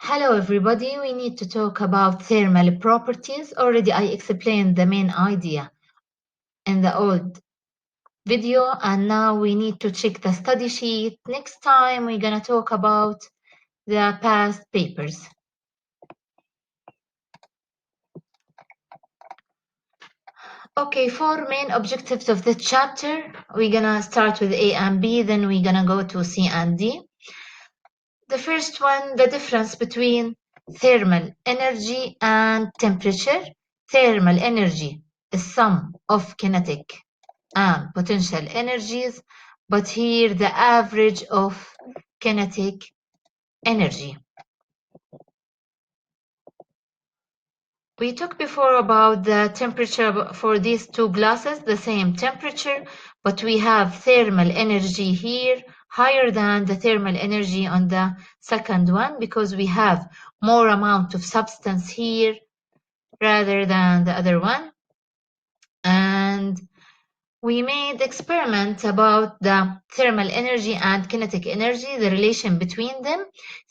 Hello everybody, we need to talk about thermal properties. Already I explained the main idea in the old video and now we need to check the study sheet. Next time we're gonna talk about the past papers. Okay, four main objectives of the chapter. We're gonna start with A and B, then we're gonna go to C and D. The first one, the difference between thermal energy and temperature. Thermal energy is sum of kinetic and potential energies, but here the average of kinetic energy. We talked before about the temperature for these two glasses, the same temperature, but we have thermal energy here higher than the thermal energy on the second one because we have more amount of substance here rather than the other one. And we made experiment about the thermal energy and kinetic energy, the relation between them.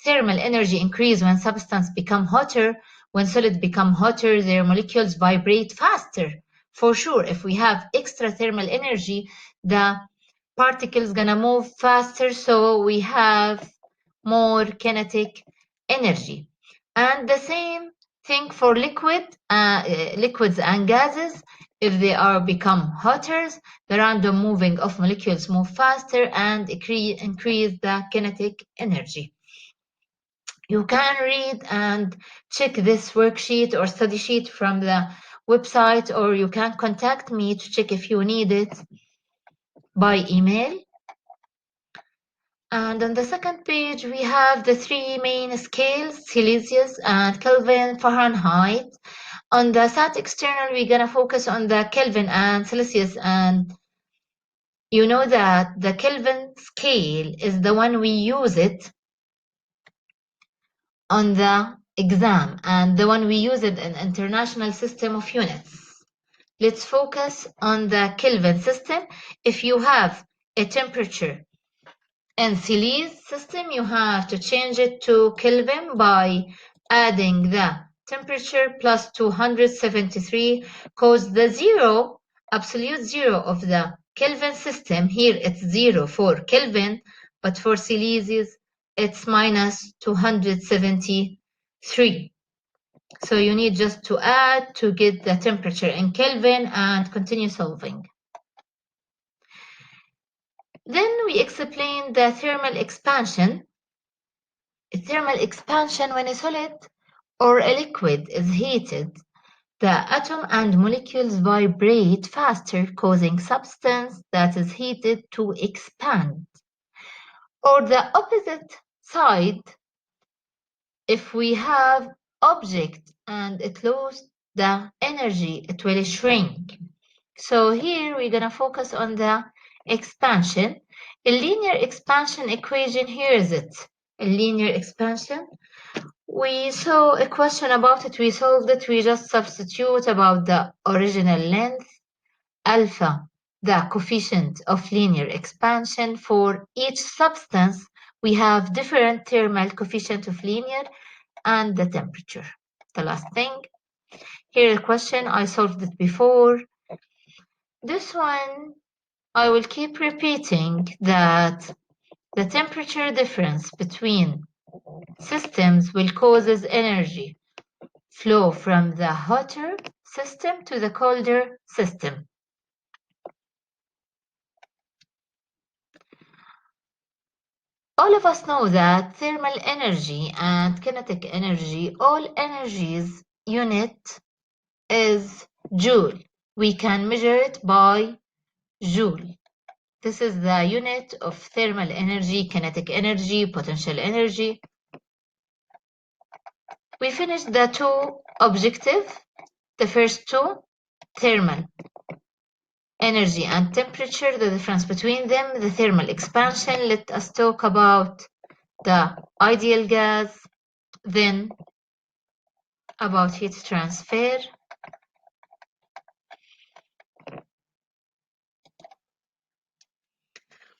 Thermal energy increase when substance become hotter. When solid become hotter, their molecules vibrate faster. For sure, if we have extra thermal energy, the particles gonna move faster, so we have more kinetic energy. And the same thing for liquids and gases. If they are become hotter, the random moving of molecules move faster and increase the kinetic energy. You can read and check this worksheet or study sheet from the website, or you can contact me to check if you need it by email. And on the second page, we have the three main scales, Celsius and Kelvin, Fahrenheit. On the SAT external, we're going to focus on the Kelvin and Celsius, and you know that the Kelvin scale is the one we use it on the exam and the one we use it in international system of units. Let's focus on the Kelvin system. If you have a temperature in Celsius system, you have to change it to Kelvin by adding the temperature plus 273, because the zero, absolute zero of the Kelvin system, here it's zero for Kelvin, but for Celsius it's minus 273. So you need just to add to get the temperature in Kelvin and continue solving. Then we explain the thermal expansion. Thermal expansion, when a solid or a liquid is heated, the atom and molecules vibrate faster, causing substance that is heated to expand. Or the opposite side, if we have object and it loses the energy, it will shrink. So here we're going to focus on the expansion. A linear expansion equation, here is it. A linear expansion. We saw a question about it, we solved it, we just substitute about the original length, alpha, the coefficient of linear expansion. For each substance, we have different thermal coefficient of linear and the temperature. The last thing, here a question, I solved it before. This one, I will keep repeating that the temperature difference between systems will cause energy flow from the hotter system to the colder system. All of us know that thermal energy and kinetic energy, all energies unit is joule. We can measure it by joule. This is the unit of thermal energy, kinetic energy, potential energy. We finished the two objectives, the first two, thermal energy and temperature, the difference between them, the thermal expansion. Let us talk about the ideal gas, then about heat transfer.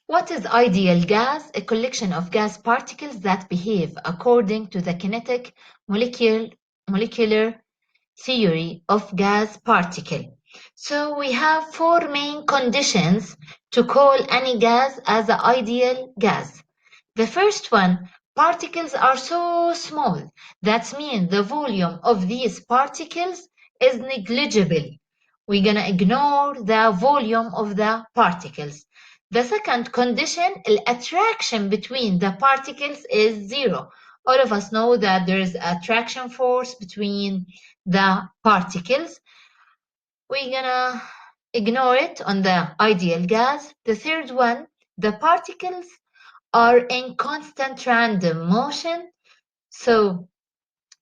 What is ideal gas? A collection of gas particles that behave according to the kinetic molecular theory of gas particle. So we have four main conditions to call any gas as an ideal gas. The first one, particles are so small. That means the volume of these particles is negligible. We're going to ignore the volume of the particles. The second condition, the attraction between the particles is zero. All of us know that there is attraction force between the particles. We're gonna ignore it on the ideal gas. The third one, the particles are in constant random motion. So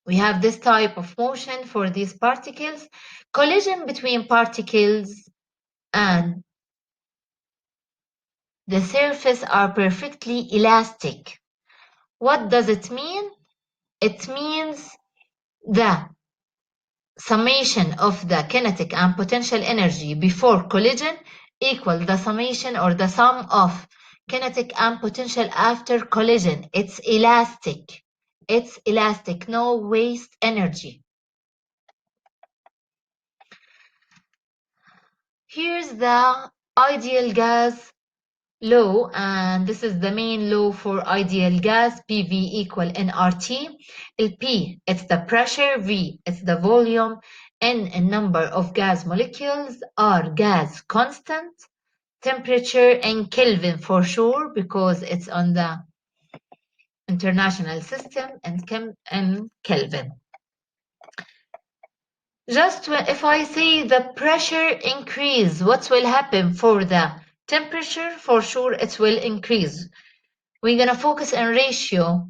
we have this type of motion for these particles. Collision between particles and the surface are perfectly elastic. What does it mean? It means the summation of the kinetic and potential energy before collision equal the summation or the sum of kinetic and potential after collision. It's elastic. It's elastic, no waste energy. Here's the ideal gas law, and this is the main law for ideal gas, PV equal nRT. P, it's the pressure, V, it's the volume, N, a number of gas molecules, R, gas constant, temperature in Kelvin for sure, because it's on the international system, and Kelvin. Just if I say the pressure increase, what will happen for the temperature? For sure, it will increase. We're gonna focus on ratio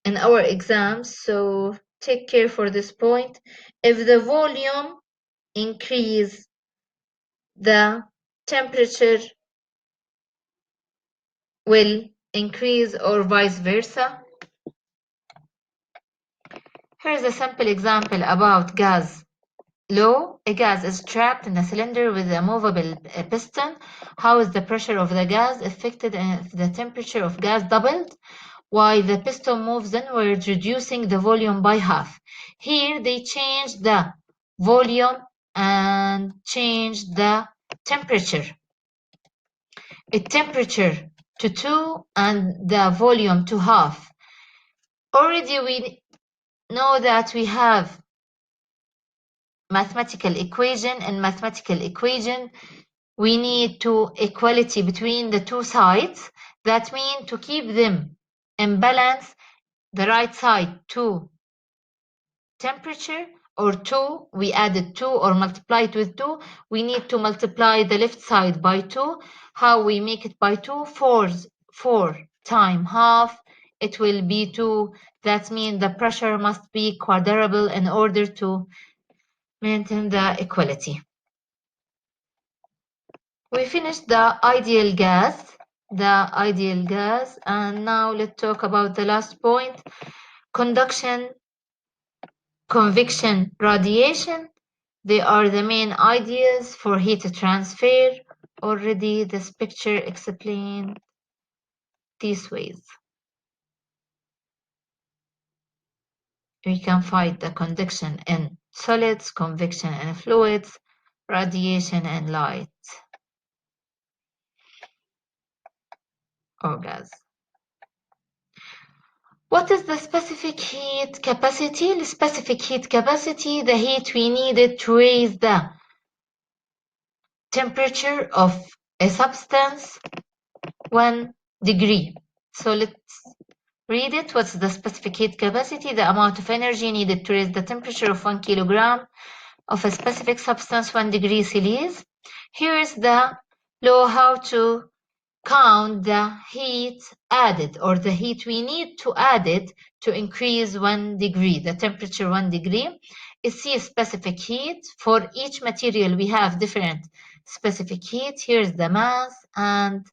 in our exams, so take care for this point. If the volume increase, the temperature will increase or vice versa. Here's a simple example about gas law. A gas is trapped in a cylinder with a movable piston. How is the pressure of the gas affected if the temperature of gas doubled? While the piston moves inward, reducing the volume by half. Here they change the volume and change the temperature. A temperature to 2 and the volume to half. Already we know that we have mathematical equation. In mathematical equation, we need to equality between the two sides. That means to keep them in balance, the right side to temperature or 2, we added 2 or multiplied with 2. We need to multiply the left side by 2. How we make it by 2? 4 times half, it will be 2. That means the pressure must be quadruple in order to maintain the equality. We finished the ideal gas, and now let's talk about the last point, conduction, convection, radiation. They are the main ideas for heat transfer. Already this picture explained these ways. We can find the conduction in solids, convection in fluids, radiation in light or gas. What is the specific heat capacity? The specific heat capacity, the heat we needed to raise the temperature of a substance 1 degree. So let's read it. What's the specific heat capacity? The amount of energy needed to raise the temperature of 1 kilogram of a specific substance 1 degree Celsius. Here is the law how to count the heat added or the heat we need to add it to increase 1 degree, the temperature 1 degree. Is C specific heat. For each material we have different specific heat. Here's the mass and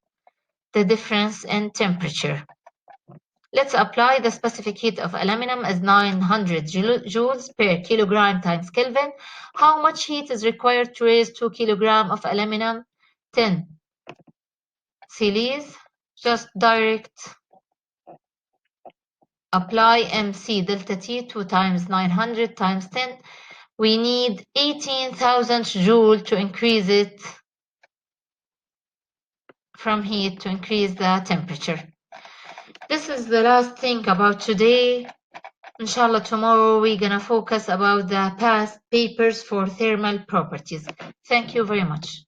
the difference in temperature. Let's apply the specific heat of aluminum as 900 joules per kilogram times Kelvin. How much heat is required to raise 2 kilogram of aluminum? 10 Series, just direct apply MC delta T 2 times 900 times 10. We need 18,000 joule to increase it from heat to increase the temperature. This is the last thing about today. Inshallah, tomorrow we're gonna focus about the past papers for thermal properties. Thank you very much.